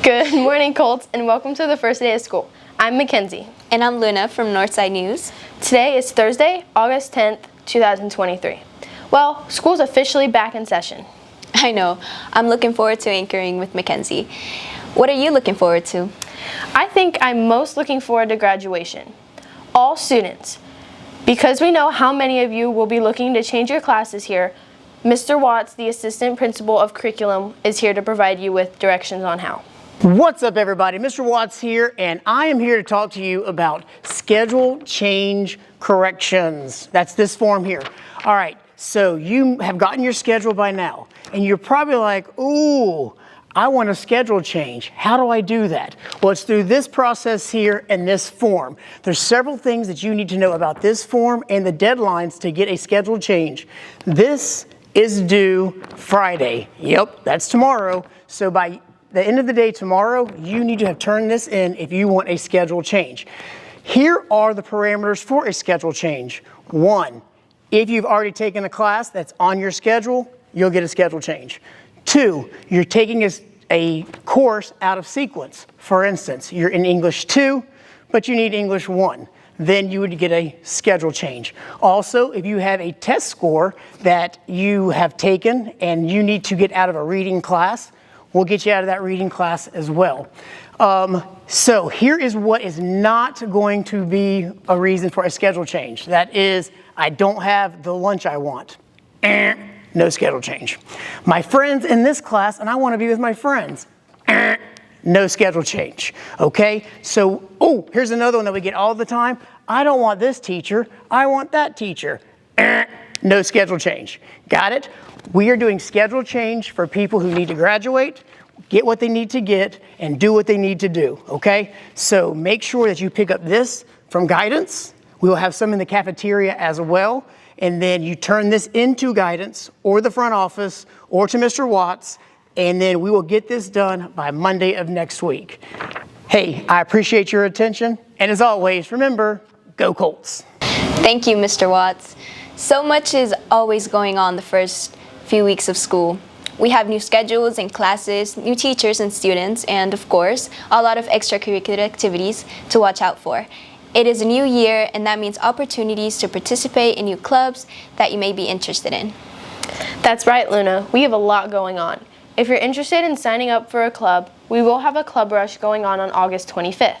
Good morning, Colts, and welcome to the first day of school. I'm Mackenzie. And I'm Luna from Northside News. Today is Thursday, August 10th, 2023. Well, school's officially back in session. I know. I'm looking forward to anchoring with Mackenzie. What are you looking forward to? I think I'm most looking forward to graduation. All students. Because we know how many of you will be looking to change your classes here, Mr. Watts, the Assistant Principal of Curriculum, is here to provide you with directions on how. What's up, everybody? Mr. Watts here, and I am here to talk to you about schedule change corrections. That's this form here. All right, so you have gotten your schedule by now, and you're probably like, ooh, I want a schedule change. How do I do that? Well, it's through this process here and this form. There's several things that you need to know about this form and the deadlines to get a schedule change. This is due Friday. Yep, that's tomorrow. So by the end of the day tomorrow, you need to have turned this in if you want a schedule change. Here are the parameters for a schedule change. 1, if you've already taken a class that's on your schedule, you'll get a schedule change. 2, you're taking a course out of sequence. For instance, you're in English 2, but you need English 1. Then you would get a schedule change. Also, if you have a test score that you have taken and you need to get out of a reading class, we'll get you out of that reading class as well. So here is what is not going to be a reason for a schedule change. That is, I don't have the lunch I want. No schedule change. My friends in this class, and I want to be with my friends. No schedule change. Okay? So, here's another one that we get all the time. I don't want this teacher. I want that teacher. No schedule change. Got it? We are doing schedule change for people who need to graduate, get what they need to get, and do what they need to do, okay? So make sure that you pick up this from guidance. We will have some in the cafeteria as well. And then you turn this into guidance or the front office or to Mr. Watts, and then we will get this done by Monday of next week. Hey, I appreciate your attention. And as always, remember, go Colts. Thank you, Mr. Watts. So much is always going on the first few weeks of school. We have new schedules and classes, new teachers and students, and of course, a lot of extracurricular activities to watch out for. It is a new year, and that means opportunities to participate in new clubs that you may be interested in. That's right, Luna. We have a lot going on. If you're interested in signing up for a club, we will have a club rush going on August 25th.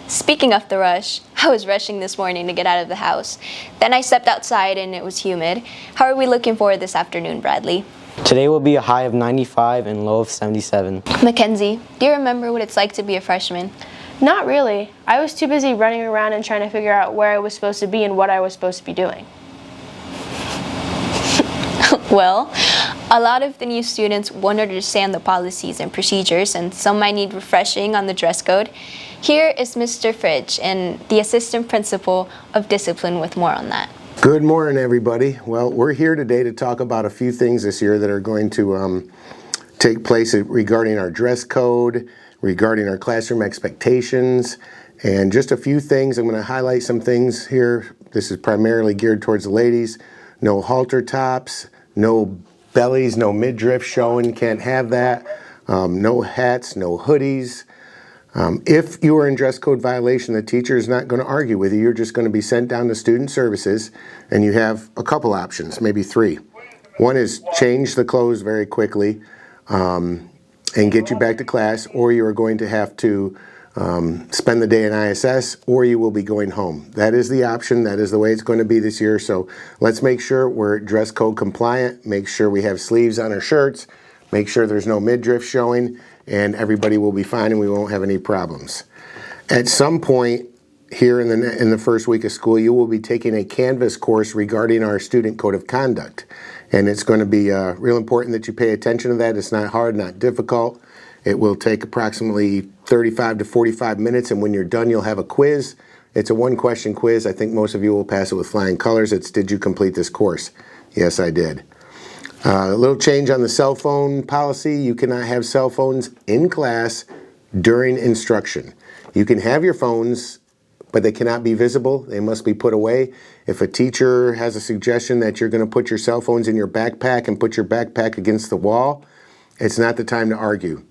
Speaking of the rush, I was rushing this morning to get out of the house. Then I stepped outside and it was humid. How are we looking forward this afternoon, Bradley? Today will be a high of 95 and low of 77. Mackenzie, do you remember what it's like to be a freshman? Not really. I was too busy running around and trying to figure out where I was supposed to be and what I was supposed to be doing. Well, a lot of the new students won't understand the policies and procedures, and some might need refreshing on the dress code. Here is Mr. Fridge and the Assistant Principal of Discipline with more on that. Good morning, everybody. Well, we're here today to talk about a few things this year that are going to take place regarding our dress code, regarding our classroom expectations, and just a few things. I'm going to highlight some things here. This is primarily geared towards the ladies. No halter tops, no bellies, no midriff showing, can't have that. No hats, no hoodies. If you are in dress code violation, the teacher is not going to argue with you. You're just going to be sent down to student services, and you have a couple options, maybe 3. One is change the clothes very quickly and get you back to class, or you are going to have to spend the day in ISS, or you will be going home. That is the option. That is the way it's going to be this year. So let's make sure we're dress code compliant, make sure we have sleeves on our shirts, make sure there's no midriff showing, and everybody will be fine and we won't have any problems. At some point here in the first week of school, you will be taking a Canvas course regarding our student code of conduct. And it's going to be real important that you pay attention to that. It's not hard, not difficult. It will take approximately 35 to 45 minutes, and when you're done, you'll have a quiz. It's a 1-question quiz. I think most of you will pass it with flying colors. It's, did you complete this course? Yes, I did. A little change on the cell phone policy. You cannot have cell phones in class during instruction. You can have your phones, but they cannot be visible. They must be put away. If a teacher has a suggestion that you're going to put your cell phones in your backpack and put your backpack against the wall, it's not the time to argue.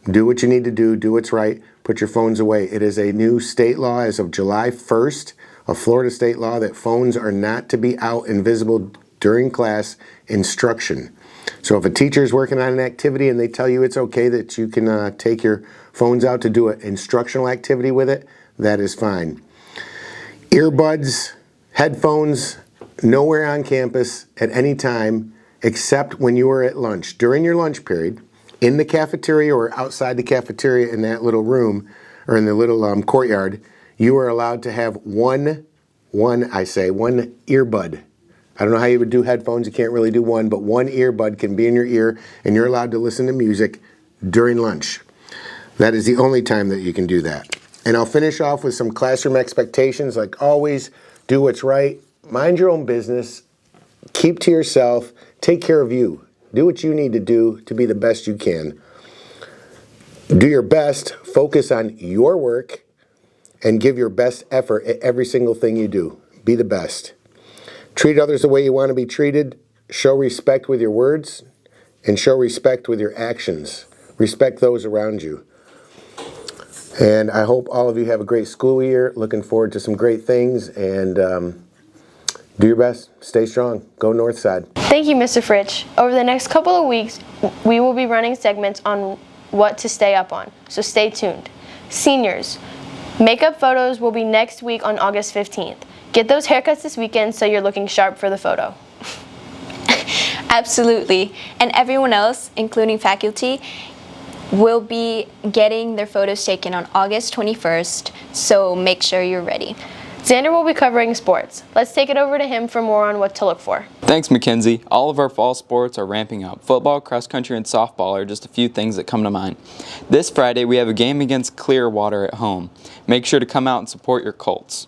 Do what you need to do what's right, put your phones away. It is a new state law as of July 1st, a Florida state law, that phones are not to be out and visible during class instruction. So if a teacher is working on an activity and they tell you it's okay that you can take your phones out to do an instructional activity with it, that is fine. Earbuds, headphones, nowhere on campus at any time except when you are at lunch. During your lunch period, in the cafeteria or outside the cafeteria in that little room or in the little courtyard, you are allowed to have one earbud. I don't know how you would do headphones, you can't really do one, but one earbud can be in your ear and you're allowed to listen to music during lunch. That is the only time that you can do that. And I'll finish off with some classroom expectations. Like always, do what's right, mind your own business, keep to yourself, take care of you. Do what you need to do to be the best you can. Do your best, focus on your work, and give your best effort at every single thing you do. Be the best. Treat others the way you want to be treated. Show respect with your words, and show respect with your actions. Respect those around you. And I hope all of you have a great school year. Looking forward to some great things, and do your best. Stay strong. Go North Side. Thank you, Mr. Fritsch. Over the next couple of weeks, we will be running segments on what to stay up on, so stay tuned. Seniors, makeup photos will be next week on August 15th. Get those haircuts this weekend so you're looking sharp for the photo. Absolutely. And everyone else, including faculty, will be getting their photos taken on August 21st, so make sure you're ready. Xander will be covering sports. Let's take it over to him for more on what to look for. Thanks, Mackenzie. All of our fall sports are ramping up. Football, cross country, and softball are just a few things that come to mind. This Friday, we have a game against Clearwater at home. Make sure to come out and support your Colts.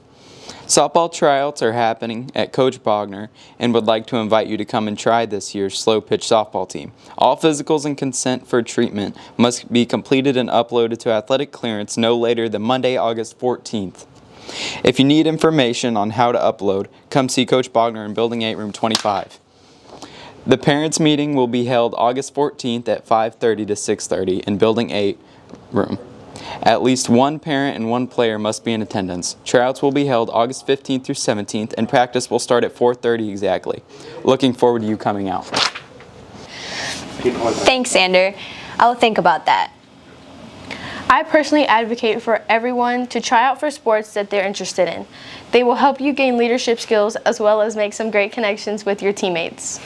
Softball tryouts are happening at Coach Bogner and would like to invite you to come and try this year's slow pitch softball team. All physicals and consent for treatment must be completed and uploaded to athletic clearance no later than Monday, August 14th. If you need information on how to upload, come see Coach Bogner in Building 8, Room 25. The parents' meeting will be held August 14th at 5:30 to 6:30 in Building 8 room. At least one parent and one player must be in attendance. Tryouts will be held August 15th through 17th, and practice will start at 4:30 exactly. Looking forward to you coming out. Thanks, Xander. I'll think about that. I personally advocate for everyone to try out for sports that they're interested in. They will help you gain leadership skills as well as make some great connections with your teammates.